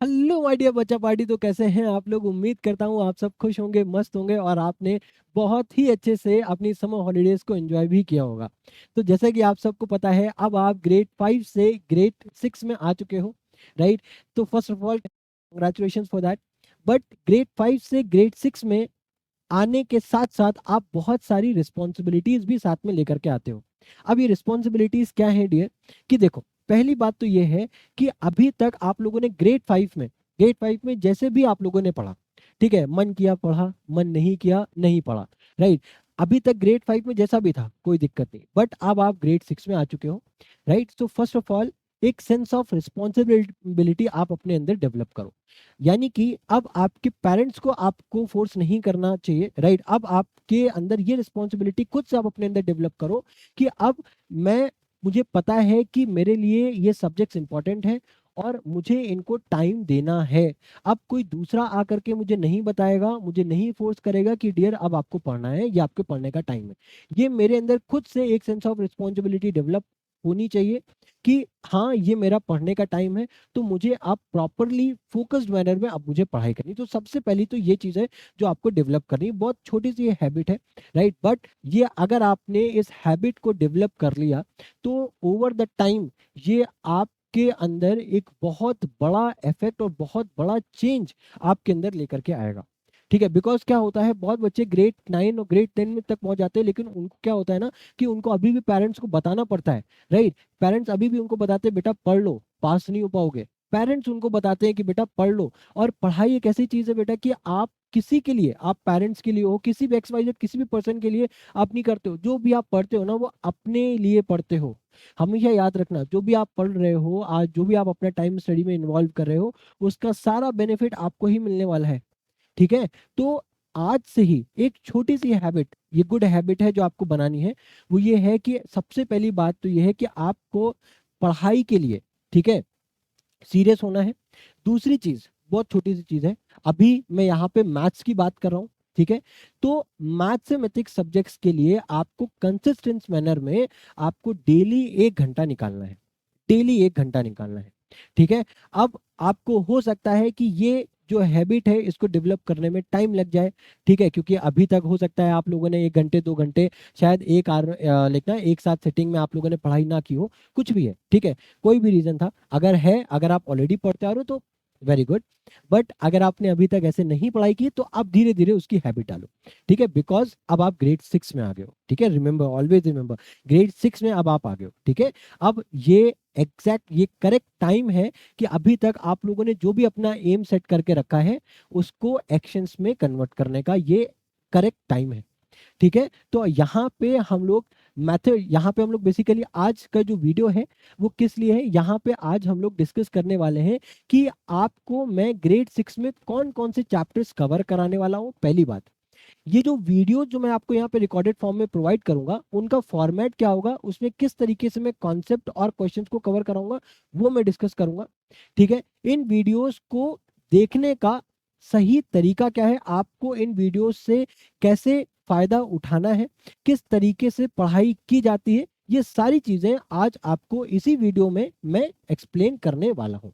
Hello my dear बच्चा party. तो कैसे हैं आप लोग? उम्मीद करता हूँ आप सब खुश होंगे, मस्त होंगे और आपने बहुत ही अच्छे से अपनी समर हॉलीडेज को एंजॉय भी किया होगा। तो जैसे कि आप सबको पता है, अब आप ग्रेड 5 से ग्रेड 6 में आ चुके हो, राइट? तो first of all congratulation for that. But grade 5 से ग्रेड 6 में आने के साथ साथ आप बहुत सारी रिस्पॉन्सिबिलिटीज भी साथ में लेकर के आते हो। अब ये रिस्पॉन्सिबिलिटीज क्या है डियर? कि देखो, पहली बात तो ये है कि अभी तक आप लोगों ने ग्रेड 5 में जैसे भी आप लोगों ने पढ़ा, ठीक है, मन किया पढ़ा, मन नहीं किया नहीं पढ़ा, राइट? अभी तक ग्रेड 5 में जैसा भी था कोई दिक्कत नहीं, बट अब आप ग्रेड 6 में आ चुके हो, राइट? तो फर्स्ट ऑफ ऑल एक सेंस ऑफ रिस्पॉन्सिबिलिटी आप अपने अंदर डेवलप करो। यानी कि अब आपके पेरेंट्स को आपको फोर्स नहीं करना चाहिए, राइट? अब आपके अंदर ये रिस्पॉन्सिबिलिटी खुद से आप अपने अंदर डेवलप करो कि अब मैं मुझे पता है कि मेरे लिए ये सब्जेक्ट्स इंपॉर्टेंट है और मुझे इनको टाइम देना है। अब कोई दूसरा आकर के मुझे नहीं बताएगा, मुझे नहीं फोर्स करेगा कि डियर अब आपको पढ़ना है या आपके पढ़ने का टाइम है। ये मेरे अंदर खुद से एक सेंस ऑफ रिस्पॉन्सिबिलिटी डेवलप होनी चाहिए कि हाँ, ये मेरा पढ़ने का टाइम है, तो मुझे आप प्रॉपरली फोकस्ड मैनर में अब मुझे पढ़ाई करनी। तो सबसे पहली तो ये चीज़ है जो आपको डेवलप करनी है। बहुत छोटी सी ये हैबिट है, राइट? बट ये अगर आपने इस हैबिट को डेवलप कर लिया तो ओवर द टाइम ये आपके अंदर एक बहुत बड़ा इफेक्ट और बहुत बड़ा चेंज आपके अंदर लेकर के आएगा। ठीक है, बिकॉज क्या होता है, बहुत बच्चे ग्रेड 9 और ग्रेड 10 में तक पहुंच जाते हैं, लेकिन उनको क्या होता है ना कि उनको अभी भी पेरेंट्स को बताना पड़ता है, राइट? पेरेंट्स अभी भी उनको बताते हैं बेटा पढ़ लो, पास नहीं हो पाओगे। पेरेंट्स उनको बताते हैं कि बेटा पढ़ लो। और पढ़ाई एक ऐसी चीज है बेटा कि आप किसी के लिए, आप पेरेंट्स के लिए हो, किसी भी एक्स वाई जेड किसी भी पर्सन के लिए आप नहीं करते हो। जो भी आप पढ़ते हो ना वो अपने लिए पढ़ते हो। हमेशा याद रखना, जो भी आप पढ़ रहे हो आज, जो भी आप अपना टाइम स्टडी में इन्वॉल्व कर रहे हो, उसका सारा बेनिफिट आपको ही मिलने वाला है। ठीक है? तो आज से ही एक छोटी सी हैबिट, ये गुड हैबिट है जो आपको बनानी है। वो ये है कि सबसे पहली बात तो ये है कि आपको पढ़ाई के लिए, ठीक है, सीरियस होना है। दूसरी चीज, बहुत छोटी सी चीज है, अभी मैं यहाँ पे मैथ्स की बात कर रहा हूँ, ठीक है? तो मैथमेटिक्स सब्जेक्ट्स के लिए आपको कंसिस्टेंट मैनर में आपको डेली 1 घंटा निकालना है। डेली 1 घंटा निकालना है, ठीक है? अब आपको हो सकता है कि ये जो हैबिट है इसको डेवलप करने में टाइम लग जाए, ठीक है? क्योंकि अभी तक हो सकता है आप लोगों ने 1 घंटे 2 घंटे शायद एक आर लिखना एक साथ सेटिंग में आप लोगों ने पढ़ाई ना की हो, कुछ भी है, ठीक है? कोई भी रीजन था, अगर है, अगर आप ऑलरेडी पढ़ते आ रहे हो तो वेरी गुड। बट अगर आपने अभी तक ऐसे नहीं पढ़ाई की तो आप धीरे धीरे उसकी हैबिट डालो, ठीक है? बिकॉज अब आप ग्रेड 6 में आ गए हो, ठीक है? रिमेंबर, ऑलवेज रिमेंबर, ग्रेड 6 में अब आप आ गए हो, ठीक है? अब ये एग्जैक्ट, ये करेक्ट टाइम है कि अभी तक आप लोगों ने जो भी अपना एम सेट करके रखा है उसको एक्शंस में कन्वर्ट करने का ये करेक्ट टाइम है, ठीक है? तो यहाँ पे हम लोग मेथड, यहाँ पे हम लोग बेसिकली आज का जो वीडियो है वो किस लिए है, यहाँ पे आज हम लोग डिस्कस करने वाले हैं कि आपको मैं ग्रेड 6 में कौन कौन से चैप्टर्स कवर कराने वाला हूँ। पहली बात, ये जो वीडियो जो मैं आपको यहाँ पे रिकॉर्डेड फॉर्म में प्रोवाइड करूंगा उनका फॉर्मेट क्या होगा, उसमें किस तरीके से मैं कॉन्सेप्ट और क्वेश्चंस को कवर कराऊंगा वो मैं डिस्कस करूंगा, ठीक है? इन वीडियोस को देखने का सही तरीका क्या है, आपको इन वीडियोस से कैसे फायदा उठाना है, किस तरीके से पढ़ाई की जाती है, ये सारी चीजें आज आपको इसी वीडियो में मैं एक्सप्लेन करने वाला हूँ,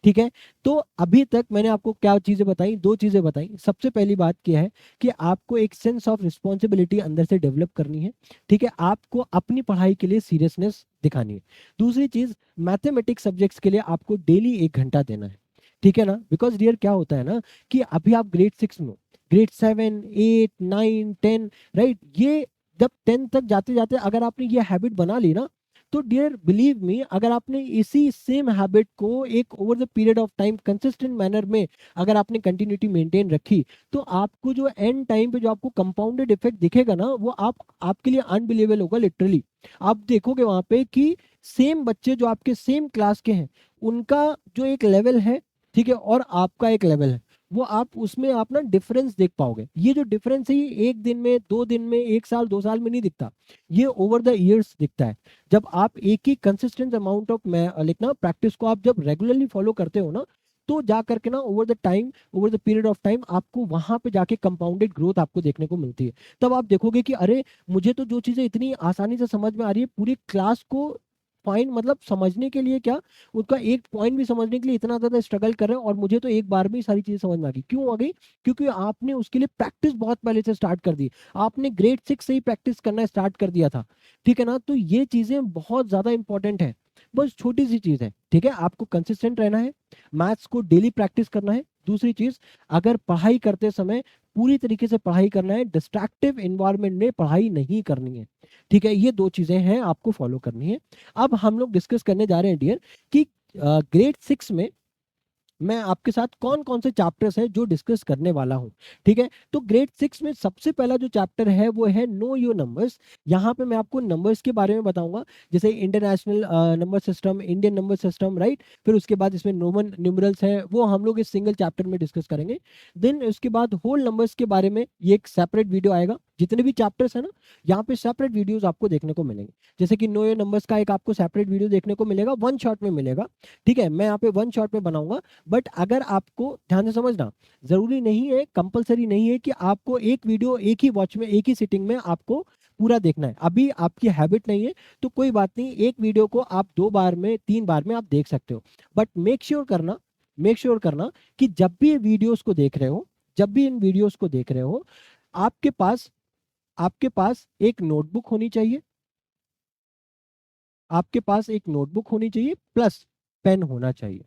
ठीक है? तो अभी तक मैंने आपको क्या चीजें बताई, 2 चीजें बताई। सबसे पहली बात क्या है कि आपको एक सेंस ऑफ रिस्पॉन्सिबिलिटी अंदर से डेवलप करनी है, ठीक है? आपको अपनी पढ़ाई के लिए सीरियसनेस दिखानी है। दूसरी चीज, मैथमेटिक्स सब्जेक्ट्स के लिए आपको डेली 1 घंटा देना है, ठीक है ना? बिकॉज डियर क्या होता है ना कि अभी आप ग्रेड 6 में हो, ग्रेड 7 8 9 10, राइट? ये जब 10 तक जाते जाते अगर आपने ये हैबिट बना ली ना, तो डियर बिलीव मी, अगर आपने इसी सेम हैबिट को एक over the period of time consistent manner में अगर आपने कंटिन्यूटी मेंटेन रखी, तो आपको जो एंड टाइम पे जो आपको कंपाउंडेड इफेक्ट दिखेगा ना वो आपके लिए अनबिलीवेबल होगा लिटरली। आप देखोगे वहां पे कि सेम बच्चे जो आपके सेम क्लास के हैं उनका जो एक लेवल है, ठीक है, और आपका एक लेवल है, वो आप उसमें आप ना डिफरेंस देख पाओगे। ये जो डिफरेंस है ये 1 दिन में, 2 दिन में, 1 साल 2 साल में नहीं दिखता, ये ओवर द ईयर्स दिखता है। जब आप एक ही कंसिस्टेंट अमाउंट ऑफ लिखना प्रैक्टिस को आप जब रेगुलरली फॉलो करते हो ना, तो जा करके ना over the time, over the period of time आपको वहां पे जाके कंपाउंडेड ग्रोथ आपको देखने को मिलती है। तब आप देखोगे कि अरे, मुझे तो जो चीजें इतनी आसानी से समझ में आ रही है पूरी क्लास को फाइंड मतलब समझने के लिए क्या, उसका एक पॉइंट भी समझने के लिए इतना ज़्यादा स्ट्रगल कर रहे हैं, और मुझे तो एक बार में ही सारी चीज़ें समझ में आ गई। क्यों आ गई? क्योंकि आपने उसके लिए प्रैक्टिस बहुत पहले से स्टार्ट कर दी। आपने ग्रेड 6 से ही प्रैक्टिस करना स्टार्ट कर दिया था, ठीक है ना? तो ये चीज़ें बहुत ज़्यादा इंपॉर्टेंट है। बस छोटी सी चीज़ है, ठीक है? आपको कंसिस्टेंट रहना है, मैथ्स को डेली प्रैक्टिस करना है। दूसरी चीज़, अगर पढ़ाई करते समय पूरी तरीके से पढ़ाई करना है, डिस्ट्रैक्टिव एनवायरनमेंट में पढ़ाई नहीं करनी है, ठीक है? ये 2 चीज़ें हैं आपको फॉलो करनी है। अब हम लोग डिस्कस करने जा रहे हैं डियर कि ग्रेड 6 में मैं आपके साथ कौन-कौन से चैप्टर्स हैं जो डिस्कस करने वाला हूँ, ठीक है? तो ग्रेड 6 में सबसे पहला जो चैप्टर है वो है नो योर नंबर्स। यहाँ पे मैं आपको नंबर्स के बारे में बताऊँगा, जैसे international number system, Indian number system, right? फिर उसके बाद इसमें रोमन न्यूमेरल्स हैं, वो हम लोग इस सिंगल चैप्टर में डिस्कस करेंगे। देन उसके बाद होल नंबर्स के बारे में ये एक सेपरेट वीडियो आएगा। जितने भी चैप्टर्स हैं ना, यहाँ पे सेपरेट वीडियोज़ आपको देखने को मिलेंगे। जैसे कि नो योर नंबर्स का एक आपको सेपरेट वीडियो देखने को मिलेगा, वन शॉट में मिलेगा, ठीक है? मैं यहाँ पे वन शॉट में बनाऊँगा। बट अगर आपको ध्यान से समझना, जरूरी नहीं है, कंपलसरी नहीं है कि आपको एक वीडियो एक ही वॉच में, एक ही सिटिंग में आपको पूरा देखना है। अभी आपकी हैबिट नहीं है तो कोई बात नहीं, एक वीडियो को आप 2 बार में, 3 बार में आप देख सकते हो। बट मेक श्योर करना कि जब भी ये वीडियोस को देख रहे हो, जब भी इन वीडियोस को देख रहे हो, आपके पास आपके पास एक नोटबुक होनी चाहिए, आपके पास एक नोटबुक होनी चाहिए प्लस पेन होना चाहिए,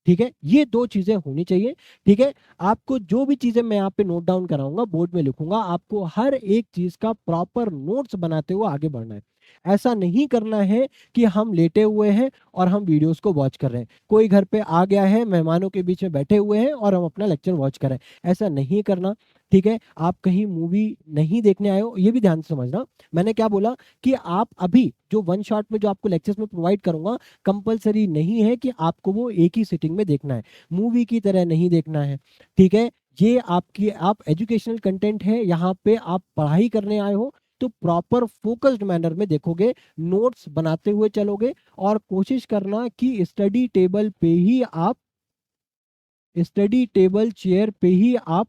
ठीक है? ये 2 चीजें होनी चाहिए, ठीक है? आपको जो भी चीजें मैं यहाँ पे नोट डाउन कराऊंगा, बोर्ड में लिखूंगा, आपको हर एक चीज का प्रॉपर नोट्स बनाते हुए आगे बढ़ना है। ऐसा नहीं करना है कि हम लेटे हुए हैं और हम वीडियोस को वॉच कर रहे हैं। कोई घर पे आ गया है, मेहमानों के बीच में बैठे हुए हैं और हम अपना लेक्चर वॉच कर रहे हैं, ऐसा नहीं करना, ठीक है? आप कहीं मूवी नहीं देखने आए हो, ये भी ध्यान से समझना। मैंने क्या बोला कि आप अभी जो वन शॉट में जो आपको लेक्चर्स में प्रोवाइड करूंगा, कंपलसरी नहीं है कि आपको वो एक ही सिटिंग में देखना है, मूवी की तरह नहीं देखना है, ठीक है? ये आपकी आप एजुकेशनल कंटेंट है, यहाँ पे आप पढ़ाई करने आए हो, तो प्रॉपर फोकस्ड मैनर में देखोगे, नोट्स बनाते हुए चलोगे, और कोशिश करना कि स्टडी टेबल चेयर पे ही आप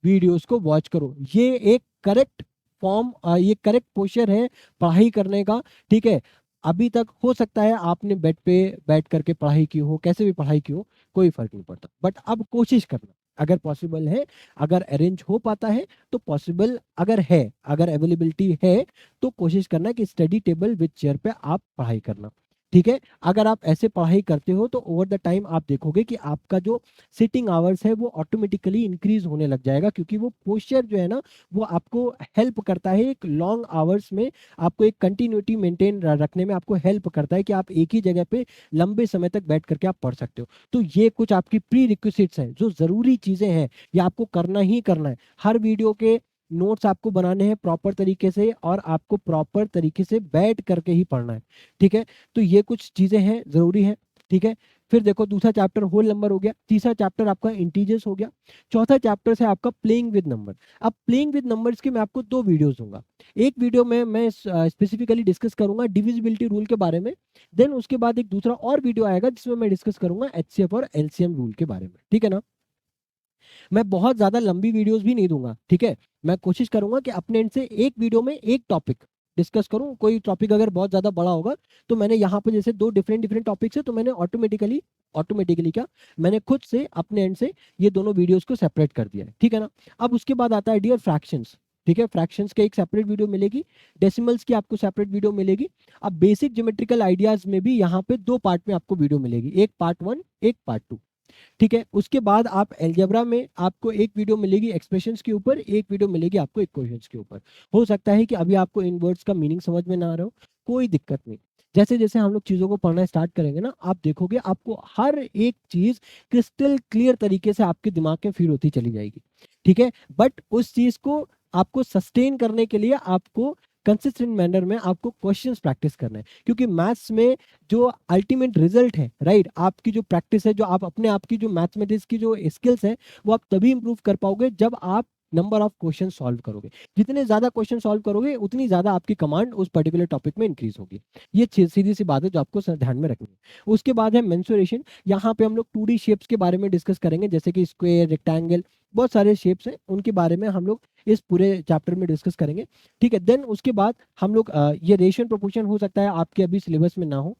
वीडियोस को वॉच करो। ये एक करेक्ट ये करेक्ट पोस्चर है पढ़ाई करने का, ठीक है? अभी तक हो सकता है आपने बेड पे बैठ करके पढ़ाई की हो, कैसे भी पढ़ाई की हो, कोई फर्क नहीं पड़ता, बट अब कोशिश करना, अगर पॉसिबल है, अगर अरेंज हो पाता है तो पॉसिबल, अगर अवेलेबिलिटी है तो कोशिश करना कि स्टडी टेबल विद चेयर पे आप पढ़ाई करना, ठीक है? अगर आप ऐसे पढ़ाई करते हो तो ओवर द टाइम आप देखोगे कि आपका जो सिटिंग आवर्स है वो ऑटोमेटिकली इंक्रीज होने लग जाएगा, क्योंकि वो पोस्चर जो है ना, वो आपको हेल्प करता है एक लॉन्ग आवर्स में, आपको एक कंटिन्यूटी मेंटेन रखने में आपको हेल्प करता है कि आप एक ही जगह पे लंबे समय तक बैठ करके आप पढ़ सकते हो। तो ये कुछ आपकी प्री रिक्विजिट्स हैं, जो जरूरी चीजें हैं, ये आपको करना ही करना है। हर वीडियो के नोट्स आपको बनाने हैं प्रॉपर तरीके से, और आपको प्रॉपर तरीके से बैठ करके ही पढ़ना है, ठीक है? तो ये कुछ चीजें हैं, जरूरी है, ठीक है? फिर देखो, दूसरा चैप्टर होल नंबर हो गया, तीसरा चैप्टर आपका इंटीजर्स हो गया, चौथा चैप्टर है आपका प्लेइंग विद नंबर। अब प्लेइंग विद नंबर्स के मैं आपको 2 वीडियोस दूंगा। एक वीडियो में मैं स्पेसिफिकली डिस्कस करूंगा डिविजिबिलिटी रूल के बारे में, देन उसके बाद एक दूसरा और वीडियो आएगा जिसमें मैं डिस्कस करूंगा एचसीएफ और एलसीएम रूल के बारे में, ठीक है ना? मैं बहुत ज्यादा लंबी वीडियोस भी नहीं दूंगा, ठीक है? मैं कोशिश करूंगा कि अपने एंड से एक वीडियो में एक टॉपिक डिस्कस करूं। कोई टॉपिक अगर बहुत ज्यादा बड़ा होगा तो मैंने यहाँ पे जैसे 2 डिफरेंट डिफरेंट टॉपिक्स है, तो मैंने ऑटोमेटिकली क्या, मैंने खुद से अपने एंड से ये दोनों वीडियोस को सेपरेट कर दिया है, ठीक है ना? अब उसके बाद आता है डियर फ्रैक्शंस, ठीक है? फ्रैक्शंस के एक सेपरेट वीडियो मिलेगी, डेसिमल्स की आपको सेपरेट वीडियो मिलेगी। अब बेसिक ज्योमेट्रिकल आइडियाज में भी यहाँ पे 2 पार्ट में आपको वीडियो मिलेगी, एक पार्ट 1, एक पार्ट 2, ठीक है? उसके बाद आप अलजेब्रा में आपको एक वीडियो मिलेगी एक्सप्रेशंस के ऊपर, एक वीडियो मिलेगी आपको इक्वेशंस के ऊपर। हो सकता है कि अभी आपको इन वर्ड्स का मीनिंग समझ में ना आ रहा हो, कोई दिक्कत नहीं। जैसे जैसे हम लोग चीजों को पढ़ना स्टार्ट करेंगे ना, आप देखोगे आपको हर एक चीज क्रिस्टल क्लियर तरीके से आपके दिमाग में फील होती चली जाएगी, ठीक है? बट उस चीज को आपको सस्टेन करने के लिए आपको कंसिस्टेंट मैनर में आपको क्वेश्चंस प्रैक्टिस करना है, क्योंकि मैथ्स में जो अल्टीमेट रिजल्ट है, राइट, आपकी जो प्रैक्टिस है, जो आप अपने आप की जो मैथमेटिक्स की जो स्किल्स है, वो आप तभी इंप्रूव कर पाओगे जब आप नंबर ऑफ क्वेश्चन सॉल्व करोगे। जितने ज़्यादा क्वेश्चन सॉल्व करोगे उतनी ज़्यादा आपकी कमांड उस पर्टिकुलर टॉपिक में इंक्रीज होगी। ये सीधी सी बात है जो आपको ध्यान में रखनी है। उसके बाद है मेंसुरेशन। यहाँ पे हम लोग 2D शेप्स के बारे में डिस्कस करेंगे, जैसे कि स्क्वायर, रेक्टेंगल, बहुत सारे शेप्स हैं, उनके बारे में हम लोग इस पूरे चैप्टर में डिस्कस करेंगे। ठीक है, देन उसके बाद हम लोग ये रेशियो प्रोपोर्शन हो सकता है आपके अभी सिलेबस में ना हो।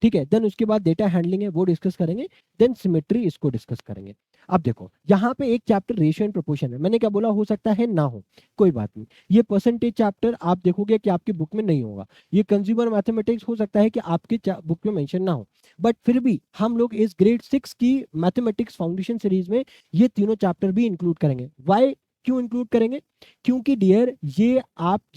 ठीक है, देन उसके बाद डेटा हैंडलिंग है वो डिस्कस करेंगे, देन सिमेट्री इसको डिस्कस करेंगे। अब देखो यहाँ पे एक चैप्टर रेशियो एंड प्रोपोर्शन है, मैंने क्या बोला, हो सकता है ना हो, कोई बात नहीं। ये परसेंटेज चैप्टर आप देखोगे कि आपकी बुक में नहीं होगा। ये कंज्यूमर मैथमेटिक्स हो सकता है कि आपकी बुक में मेंशन ना हो, बट फिर भी हम लोग इस ग्रेड 6 की मैथमेटिक्स फाउंडेशन सीरीज में ये तीनों चैप्टर भी इंक्लूड करेंगे। वाई, क्यों इंक्लूड करेंगे? क्योंकि डियर ये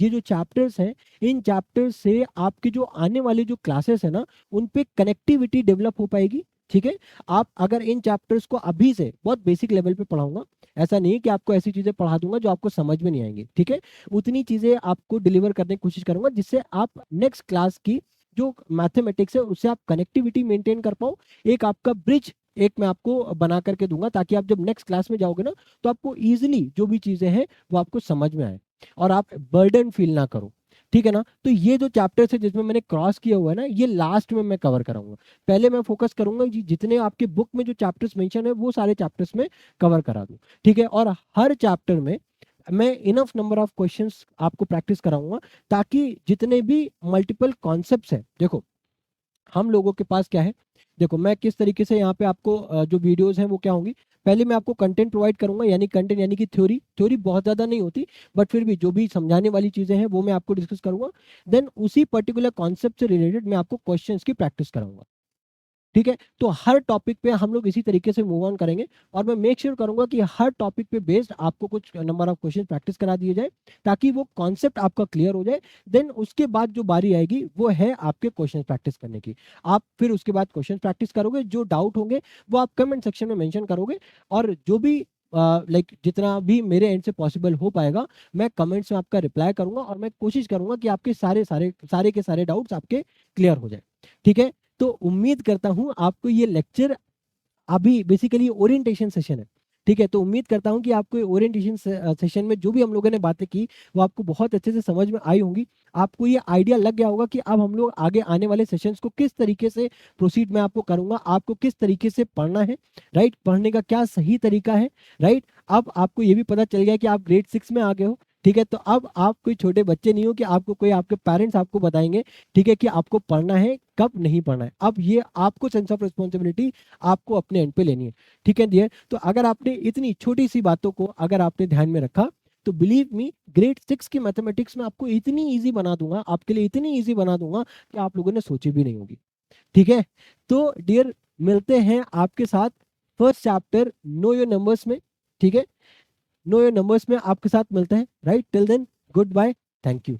जो चैप्टर्स हैं, इन चैप्टर्स से आपके जो आने वाले जो क्लासेस है ना, उन पे कनेक्टिविटी डेवलप हो पाएगी। ठीक है, आप अगर इन चैप्टर्स को अभी से बहुत बेसिक लेवल पे पढ़ाऊंगा, ऐसा नहीं कि आपको ऐसी चीजें पढ़ा दूंगा जो आपको समझ में नहीं आएंगी। ठीक है, उतनी चीजें आपको डिलीवर करने की कोशिश करूंगा जिससे आप नेक्स्ट क्लास की जो मैथमेटिक्स है उससे आप कनेक्टिविटी मेंटेन कर पाओ। एक आपका ब्रिज एक मैं आपको बना करके दूंगा, ताकि आप जब नेक्स्ट क्लास में जाओगे ना तो आपको इजीली जो भी चीजें हैं वो आपको समझ में आए और आप बर्डन फील ना करो। ठीक है ना, तो ये जो चैप्टर्स है जिसमें मैंने क्रॉस किया हुआ है ना, ये लास्ट में मैं कवर कराऊंगा। पहले मैं फोकस करूंगा जितने आपके बुक में जो चैप्टर्स मेंशन है वो सारे चैप्टर्स में कवर करा दूं। ठीक है, और हर चैप्टर में मैं इनफ नंबर ऑफ क्वेश्चंस आपको प्रैक्टिस कराऊंगा, ताकि जितने भी मल्टीपल कॉन्सेप्ट्स हैं, देखो हम लोगों के पास क्या है, देखो मैं किस तरीके से यहाँ पे आपको जो वीडियोस हैं वो क्या होंगी, पहले मैं आपको कंटेंट प्रोवाइड करूंगा, यानी कंटेंट यानी कि थ्योरी बहुत ज़्यादा नहीं होती, बट फिर भी जो भी समझाने वाली चीज़ें हैं वो मैं आपको डिस्कस करूंगा। देन उसी पर्टिकुलर कॉन्सेप्ट से रिलेटेड मैं आपको क्वेश्चंस की प्रैक्टिस कराऊंगा। ठीक है, तो हर टॉपिक पे हम लोग इसी तरीके से मूव ऑन करेंगे, और मैं मेक श्योर करूंगा कि हर टॉपिक पे बेस्ड आपको कुछ नंबर ऑफ क्वेश्चन प्रैक्टिस करा दिए जाए, ताकि वो कॉन्सेप्ट आपका क्लियर हो जाए। देन उसके बाद जो बारी आएगी वो है आपके क्वेश्चन प्रैक्टिस करने की। आप फिर उसके बाद क्वेश्चन प्रैक्टिस करोगे, जो डाउट होंगे वो आप कमेंट सेक्शन में मेंशन करोगे, और जो भी जितना भी मेरे एंड से पॉसिबल हो पाएगा मैं कमेंट्स में आपका रिप्लाई करूंगा, और मैं कोशिश करूंगा कि आपके सारे सारे सारे के सारे डाउट्स आपके क्लियर हो जाए। ठीक है, तो उम्मीद करता हूं आपको ये लेक्चर, अभी बेसिकली ओरिएंटेशन सेशन है, ठीक है, तो उम्मीद करता हूं कि आपको ओरिएंटेशन सेशन में जो भी हम लोगों ने बातें की वो आपको बहुत अच्छे से समझ में आई होंगी। आपको ये आइडिया लग गया होगा कि अब हम लोग आगे आने वाले सेशंस को किस तरीके से प्रोसीड मैं आपको करूंगा, आपको किस तरीके से पढ़ना है, राइट, पढ़ने का क्या सही तरीका है, राइट। अब आपको ये भी पता चल गया कि आप ग्रेड 6 में आ गए हो। ठीक है, तो अब आप कोई छोटे बच्चे नहीं हो कि आपको कोई आपके पेरेंट्स आपको बताएंगे, ठीक है, कि आपको पढ़ना है कब नहीं पढ़ना है। अब ये आपको सेंस ऑफ रिस्पॉन्सिबिलिटी आपको अपने एंड पे लेनी है। ठीक है डियर, तो अगर आपने इतनी छोटी सी बातों को अगर आपने ध्यान में रखा, तो बिलीव मी ग्रेड 6 की मैथमेटिक्स में आपको इतनी इजी बना दूंगा, आपके लिए इतनी इजी बना दूंगा कि आप लोगों ने सोची भी नहीं होगी। ठीक है, तो डियर मिलते हैं आपके साथ first chapter know your numbers में। ठीक है, नो योर नंबर्स में आपके साथ मिलते हैं, right, till then good bye, thank you.